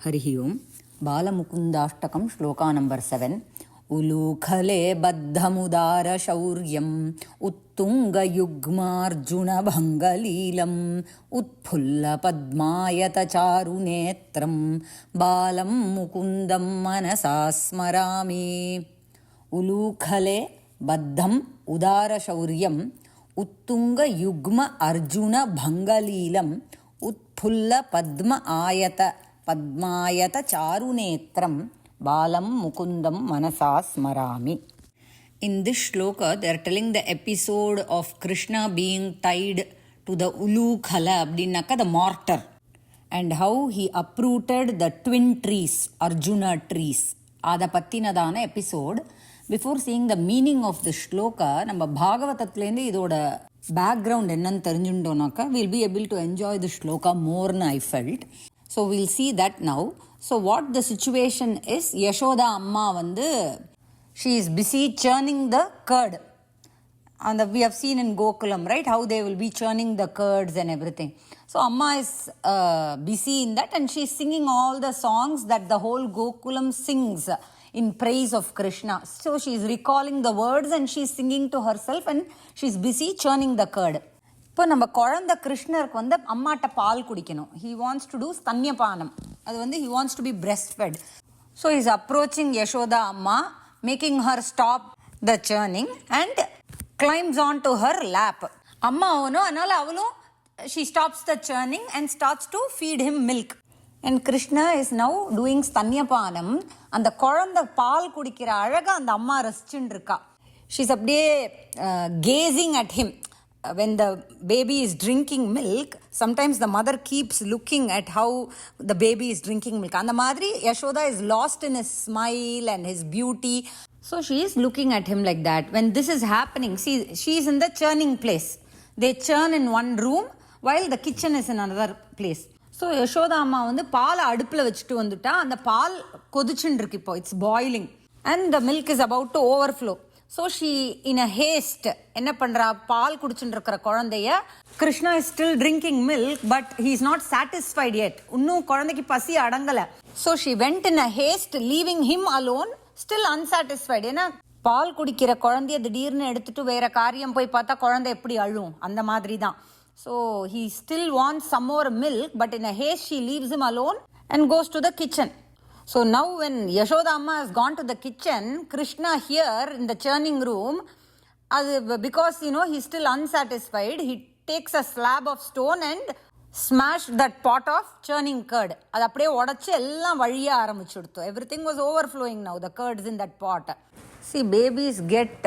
Harihi Om. BalamukundAshTakam Shloka number 7. Ulukale baddhamudara shauryam uttunga yugmarjuna bhangalilam utphulla padmayata charunetram balam mukundam manasasmarami. Ulukale baddham udara shauryam uttunga yugma arjuna bhangalilam utphulla padmayata charunetram balam mukundam manasasmarami. In this shloka, they are telling the episode of Krishna being tied to the Ulukhala, the mortar, and how he uprooted the twin trees, Arjuna trees. Ada pattinadana episode. Before seeing the meaning of the shloka, நம்ம பாகவதத்திலேருந்து இதோட background என்னன்னு தெரிஞ்சுட்டோம்னாக்கா we'll be able to enjoy the shloka more than I felt. So we'll see that now. So what the situation is, Yashoda Amma she is busy churning the curd. And we have seen in Gokulam, right, how they will be churning the curds and everything. So Amma is busy in that, and she is singing all the songs that the whole Gokulam sings in praise of Krishna. So she is recalling the words and she is singing to herself, and she is busy churning the curd. இப்போ நம்ம குழந்தை கிருஷ்ணருக்கு அம்மாட்ட பால் குடிக்கணும். He wants to do ஸ்தன்யபானம். அது he wants to be breastfed. So he is approaching Yashoda Amma, making her stop the churning and climbs onto her lap. Amma அதனால அவளும் she stops the churning and starts to feed him milk. And Krishna is now doing ஸ்தன்யபானம். அந்த குழந்தை பால் குடிக்கிற அழகா அந்த அம்மா ரசிச்சுட்டு இருக்கா. She is அப்படியே gazing at him. When the baby is drinking milk, sometimes the mother keeps looking at how the baby is drinking milk. And the madri, Yashoda is lost in his smile and his beauty. So she is looking at him like that. When this is happening, see, she is in the churning place. They churn in one room while the kitchen is in another place. So Yashoda Amma பால் அடுப்புல வச்சுட்டு வந்துட்டா. அந்த பால் கொதிச்சுட்டு இருக்கு இப்போ. It's boiling. And the milk is about to overflow. So she, in a haste, என்ன பண்றா, பால் குடிச்சுட்டு இருக்கிற குழந்தைய, Krishna is still drinking milk, but he is not satisfied yet. இன்னும் குழந்தைக்கு பசி அடங்கல. So she went in a haste, leaving him alone, still unsatisfied. ஏன்னா பால் குடிக்கிற குழந்தைய திடீர்னு எடுத்துட்டு வேற காரியம் போய் பார்த்தா குழந்தை எப்படி அழும், அந்த மாதிரி தான். So he still wants some more milk, but in a haste she leaves him alone and goes to the kitchen. So now when Yashoda Amma has gone to the kitchen, Krishna here in the churning room, because he's still unsatisfied, he takes a slab of stone and smashed that pot of churning curd. அது அப்படியே உடைச்சு எல்லாம் வழிய ஆரம்பிச்சுடுத்து. Everything was overflowing now, the curds in that pot. See, babies get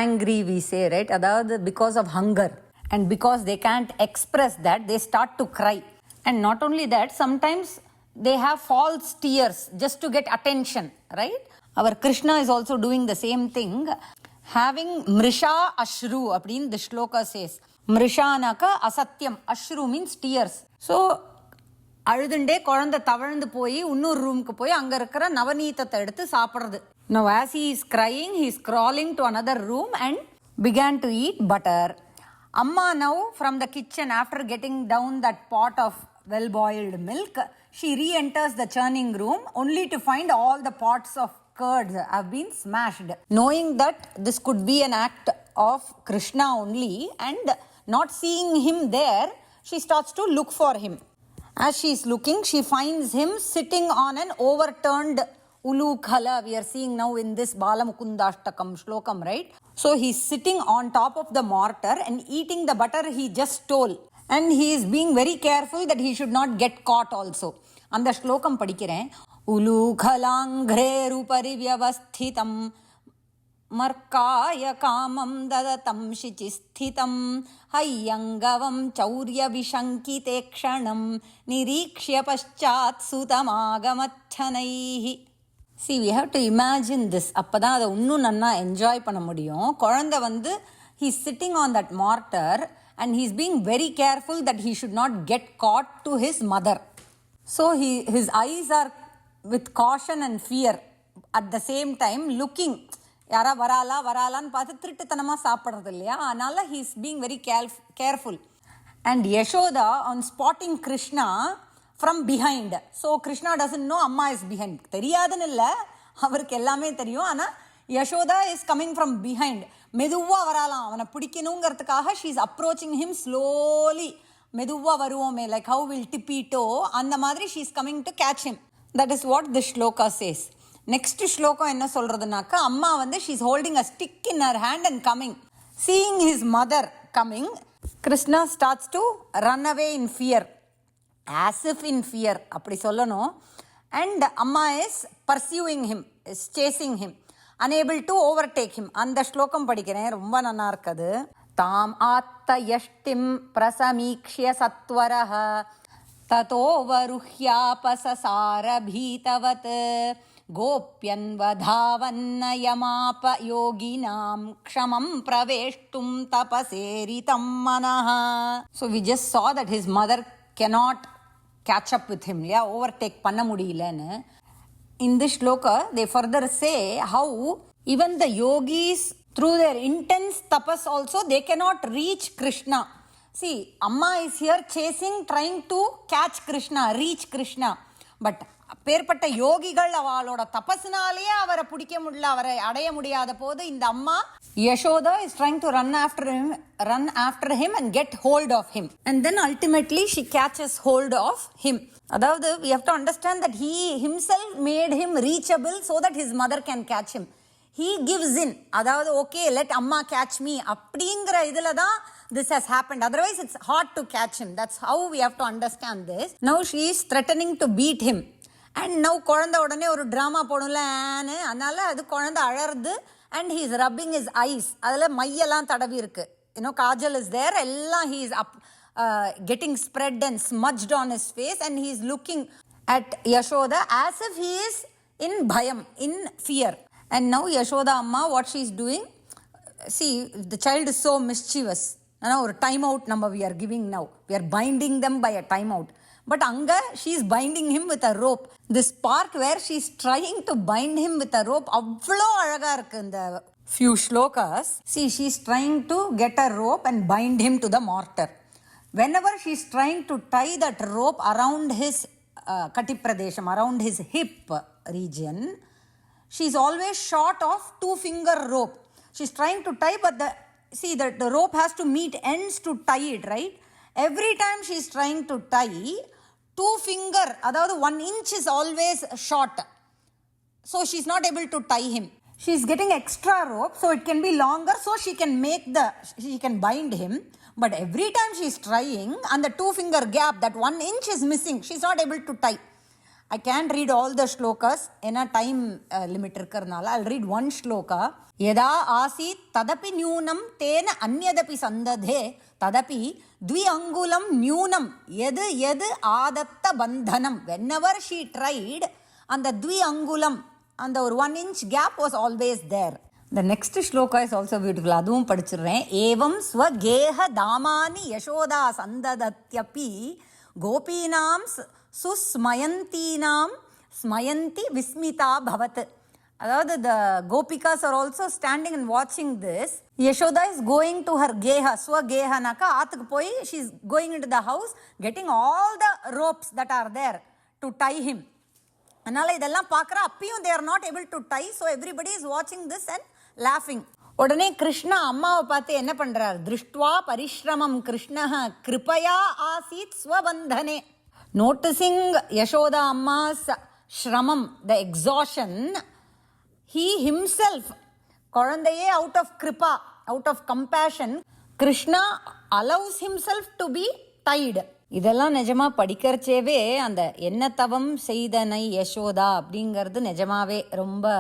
angry, we say, right? அதாவது because of hunger. And because they can't express that, they start to cry. And not only that, sometimes they have false tears just to get attention, right? Our Krishna is also doing the same thing, having mrisha ashru, அப்படின் the shloka says. Mrisha naka asatyam, ashru means tears. So அழுதுண்டே குழந்தை தவழ்ந்து போய் இன்னொரு ரூமுக்கு போய் அங்க இருக்கிற நவநீதத்தை எடுத்து சாப்பிடுறது. Now as he is crying, he is crawling to another room and began to eat butter. Amma now from the kitchen, after getting down that pot of well-boiled milk, she re-enters the churning room only to find all the pots of curds have been smashed. Knowing that this could be an act of Krishna only and not seeing him there, she starts to look for him. As she is looking, she finds him sitting on an overturned Ulukhala. We are seeing now in this BalamukundAshTakam Shlokam, right? So he is sitting on top of the mortar and eating the butter he just stole. And he is being very careful that he should not get caught also. அந்த ஸ்லோகம் படிக்கிறேன். உலூகலாங்க்ரேரு பரிவ்யவஸ்திதம் மர்க்காய காமம் தததம் சிசிஸ்திதம் ஹையங்கவம் சௌர்ய விஷங்கிதே க்ஷணம் நிரீக்ஷ்ய பశ్చాத் சுதமாகமச்சனைஹி. See, we have to imagine this. அப்பதான் அதை இன்னும் நல்லா enjoy பண்ண முடியும். குழந்தை he is sitting on that mortar and he is being very careful that he should not get caught to his mother. So his eyes are with caution and fear at the same time looking. யாரா வராலான்னு பார்த்து திருட்டுத்தனமா சாப்பிட்றது இல்லையா, அதனால he is being very careful. And Yashoda, on spotting Krishna, from behind. So Krishna doesn't know Amma is behind. தெரியாதுன்னு இல்லை, அவருக்கு எல்லாமே தெரியும். ஆனால் Yashoda is coming from behind. மெதுவாக வராலாம், அவனை பிடிக்கணுங்கிறதுக்காக she is approaching him slowly. மெதுவாக வருவோமே, லைக் ஹவு வில் டிப்பீட்டோ, அந்த மாதிரி she is coming to catch him. That is what the sloka says. Next ஸ்லோகம் என்ன சொல்றதுனாக்கா, அம்மா வந்து she is holding a stick in her hand and coming. Seeing his mother coming, Krishna starts to run away in fear, as if in fear அப்படி சொல்லணும். And அம்மா is pursuing him, is chasing him, unable to overtake him. அந்த ஸ்லோகம் படிக்கிறேன், ரொம்ப நல்லா இருக்குது. தாம் ஆத்த யஷ்டிம் பிரசமீக்ஷ்ய சத்வரஹ ததோ வருஹ்யாபசசார பீதவத் கோப்யன்வதாவன்னயமாப யோகினாம் க்ஷமம் பிரவேஷ்டும் தபசேரிதம் மனஹ. So we just saw that his mother cannot catch up with him, yeah, overtake பண்ண முடியலன்னு. In this shloka, they further say how even the yogis, through their intense tapas also, they cannot reach Krishna. See, Amma is here chasing, trying to catch Krishna, reach Krishna. But பேர்பட்ட யோகிகள் அவளோட தபஸ்னாலேயே அவரை பிடிக்க முடியல, அவரை அடைய முடியாத போது இந்த அம்மா Yashoda is trying to run after him and get hold of him, and then ultimately she catches hold of him. அதாவது we have to understand that he himself made him reachable so that his mother can catch him. He gives in, அதாவது okay, let amma catch me அப்படிங்கிற இதுல தான் this has happened. Otherwise it's hard to catch him. That's how we have to understand this. Now she is threatening to beat him. And now குழந்தை உடனே ஒரு drama போடலான்னு, அதனால அது குழந்தை அழறது. And he is rubbing his eyes, அதில் மையெல்லாம் தடவி இருக்கு, காஜல் is there, எல்லாம் he is up, getting spread and smudged on his face, and he is looking at Yashoda as if he is in bhayam, in fear. And now Yashoda Amma, what she is doing, see, the child is so mischievous. ஒரு time out we are giving now. We are binding them by a time out. But Anga, she is binding him with a rope. This part where she is trying to bind him with a rope, avlo alaga irukku in the few shlokas. See, she is trying to get a rope and bind him to the mortar. Whenever she is trying to tie that rope around his kati pradesham, around his hip region, she is always short of 2-finger rope. She is trying to tie, but the rope has to meet ends to tie it, right? Every time she is trying to tie, 2-finger, அதாவது 1 inch is always short. So she is not able to tie him. She is getting extra rope so it can be longer, so she can bind him. But every time she is trying, and the 2-finger gap, that 1 inch is missing. She is not able to tie. I can't read all the shlokas, ஏன்னா time limit இருக்கிறதுனால I'll read one shloka. யதா ஆசீத் ததபி Newnham தேன அந்யதபி சந்ததே ததபி த்வி அங்குலம் Newnham எது எது ஆதத்த பந்தனம். whenever she tried, அந்த த்வி அங்குலம், அந்த ஒரு 1 inch gap was always there. The next shloka is also beautiful. அதுவும் படிச்சிடுறேன். ஏவம் ஸ்வகேஹ தாமானி யசோதா சந்ததத்யபி கோபீனாம் சுஸ்மயந்தீனாம் ஸ்மயந்தி விஸ்மிதா பவத். அதாவது the gopikas are also standing and watching this. Yashoda is going to her geha, swageha naka, ஆத்துக்கு போய் she is going into the house, getting all the ropes that are there to tie him. அதனால இதெல்லாம் பார்க்குற அப்பயும் they are not able to tie, so everybody is watching this and laughing. உடனே கிருஷ்ணா அம்மாவை பார்த்து என்ன பண்றார், திருஷ்டுவா பரிஷ்ரமம் கிருஷ்ணஹ கிருபயா ஆசீத் ஸ்வபந்தனே. Noticing Yashoda Amma's shramam, the exhaustion, he himself, குழந்தையே out of kripa, out of compassion, Krishna allows himself to be tied. இதெல்லாம் நிஜமா படிக்கிறச்சேவே அந்த என்ன தவம் செய்தனை யசோதா அப்படிங்கிறது நிஜமாவே ரொம்ப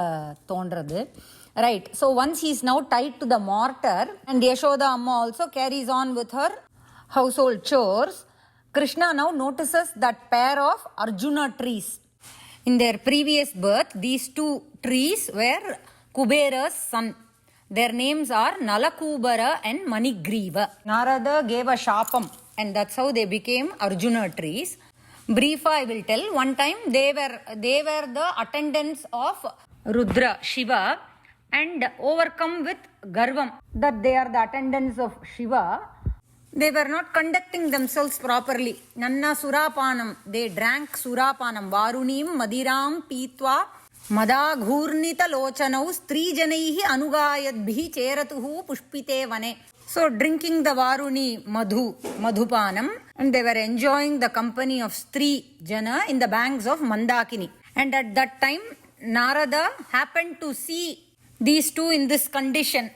தோன்றது. Right, so once he is now tied to the mortar and Yashoda Amma also carries on with her household chores, Krishna now notices that pair of Arjuna trees. In their previous birth, these 2 trees were Kubera's son. Their names are Nalakubara and Manigriva. Narada gave a shapam, and that's how they became Arjuna trees. Brief I will tell. One time they were the attendants of Rudra, Shiva, and overcome with Garvam, that they are the attendants of Shiva. They were not conducting themselves properly. Nanna surapanam, they drank surapanam. Varunim madiram pitva madagurnita lochanau strijanaihi anugayadbhi cheratuhu pushpite vane. So drinking the varuni madhupanam, and they were enjoying the company of Stri Jana in the banks of Mandakini. And at that time, Narada happened to see these two in this condition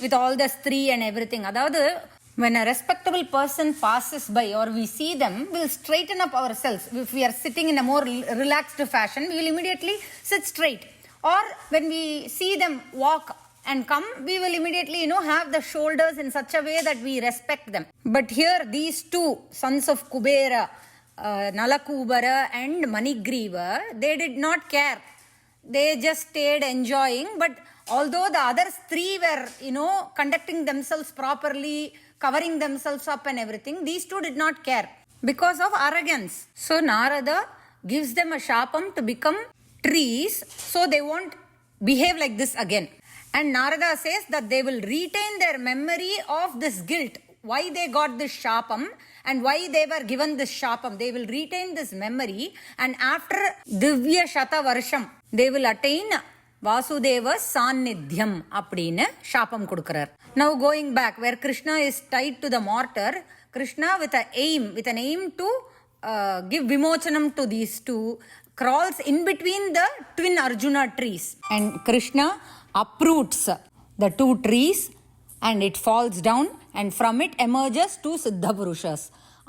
with all the Stri and everything. Adavadhu, when a respectable person passes by or we see them, we'll straighten up ourselves. If we are sitting in a more relaxed fashion, we will immediately sit straight. Or when we see them walk and come, we will immediately, have the shoulders in such a way that we respect them. But here, these two sons of Kubera, Nalakubara and Manigriva, they did not care. They just stayed enjoying. But although the other three were, conducting themselves properly, covering themselves up and everything, these two did not care because of arrogance. So Narada gives them a shapam to become trees so they won't behave like this again. And Narada says that they will retain their memory of this guilt, why they got this shapam and why they were given this shapam. They will retain this memory, and after Divya Shata Varsham, they will attain Vasudeva Sannidhyam அப்படின்னு ஷாபம் கொடுக்கிறார். Now going back, where Krishna is tied to the mortar, Krishna with an aim to give vimochanam to these two, crawls in between the twin Arjuna trees. And Krishna uproots the two trees and it falls down, and from it emerges two Siddha Purushas.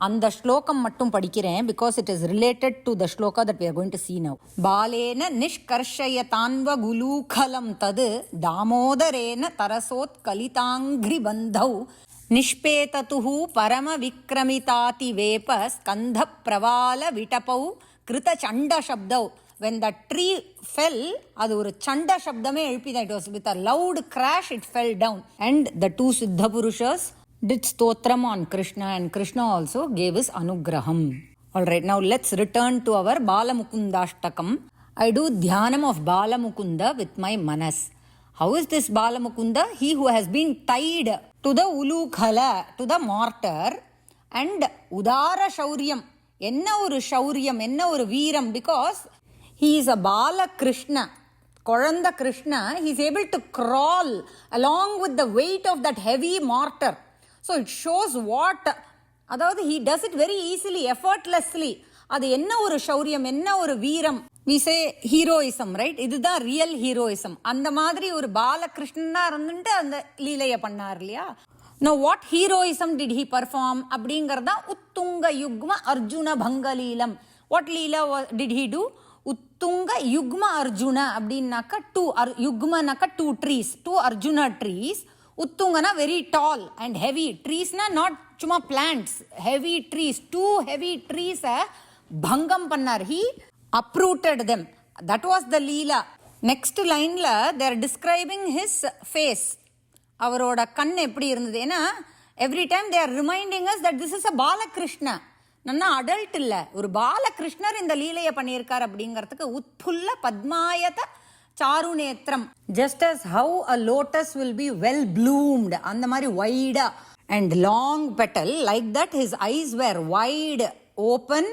அந்த ஸ்லோகம் மட்டும் படிக்கிறேன் because it is related to the shloka that we are going to see now. பாலேன நிஷ்கர்ஷயதான்வ குலூகலம் தது தாமோதரேன தரசோத் கலிதாங்கிரி பந்தௌ நிஷ்பேததுஹு பரம விக்ரமிதாதி வேப ஸ்கந்த பிரவால விடபௌ கிருத சண்ட சப்தௌ. When the tree fell, அது ஒரு சண்ட சப்தமே எழுப்பிதான். It was with a loud crash it fell down, and the two Siddha Purushas did stotram on Krishna, and Krishna also gave his anugraham. Alright, now let's return to our BalamukundAshTakam. I do dhyanam of Balamukunda with my manas. How is this Balamukunda? He who has been tied to the ulukhala, to the mortar, and udara shauryam. Enna oru shauryam, enna oru veeram, because he is a Bala Krishna. Kolanda Krishna, he is able to crawl along with the weight of that heavy mortar. So it shows what, அதாவது he does it very easily, effortlessly. அது என்ன ஒரு ஷௌரியம், என்ன ஒரு வீரம். We say heroism, right? இதுதான் real heroism. அந்த மாதிரி ஒரு பாலகிருஷ்ணனா இருந்துட்டு அந்த லீலையை பண்ணார் இல்லையா. Now what heroism did he perform அப்படிங்கறதா உத்துங்க யுக்ம Arjuna பங்கலீலம். What Leela did he do? உத்துங்க யுக்ம Arjuna அப்படின்னாக்க two trees, two Arjuna trees. Uttungana very tall and heavy trees, not chuma plants, heavy trees, two heavy trees bhangam pannar. He uprooted them. That was the leela. Next line la they are describing his face. Avaroda kann eppadi irundhudu ena every time they are reminding us that this is a Balakrishna. Nanna adult illa, oru Balakrishnar இந்த லீலையை பண்ணியிருக்கார் அப்படிங்கிறதுக்கு உத்புல்ல பத்மாயத சாருநேத்திரம். Just as how a lotus will be well bloomed, அந்த மாதிரி wide and long petal, like that his eyes were wide open,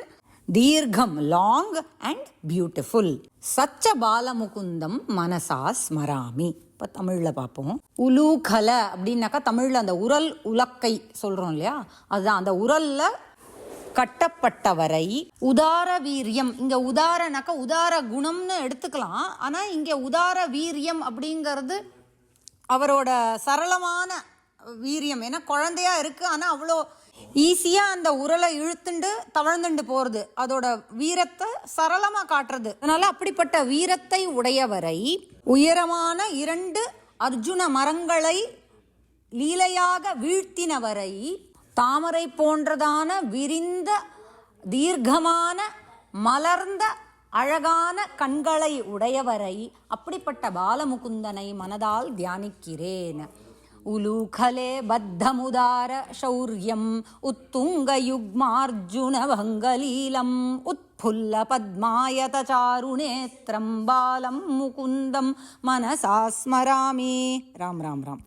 தீர்க்கம் long and beautiful. சச்ச பாலமுகுந்தம் மனசா ஸ்மராமி. இப்போ தமிழில் பார்ப்போம். உலூகல அப்படின்னாக்கா தமிழில் அந்த உரல் உலக்கை சொல்கிறோம் இல்லையா, அதுதான் அந்த உரல்ல கட்டப்பட்டவரை. உதார வீரியம், இங்க உதாரனாக்க உதார குணம்னு எடுத்துக்கலாம். ஆனா இங்க உதார வீரியம் அப்படிங்கிறது அவரோட சரளமான வீரியம். ஏன்னா குழந்தையா இருக்கு, ஆனா அவ்வளோ ஈஸியா அந்த உரலை இழுத்துண்டு தவழ்ந்துண்டு போறது, அதோட வீரத்தை சரளமா காட்டுறது. அதனால அப்படிப்பட்ட வீரத்தை உடையவரை, உயரமான 2 அர்ஜுன மரங்களை லீலையாக வீழ்த்தினவரை, தாமரை போன்றதான விரிந்த தீர்க்கமான மலர்ந்த அழகான கண்களை உடையவரை, அப்படிப்பட்ட பாலமுகுந்தனை மனதால் தியானிக்கிறேன். உலூகலே பத்தமுதார சௌர்யம் உத்துங்க யுக்மார்ஜுன பங்கலீலம் உத்புல்ல பத்மாயத சாருநேத்ரம் பாலம் முகுந்தம் மனசா ஸ்மராமி. ராம் ராம் ராம்.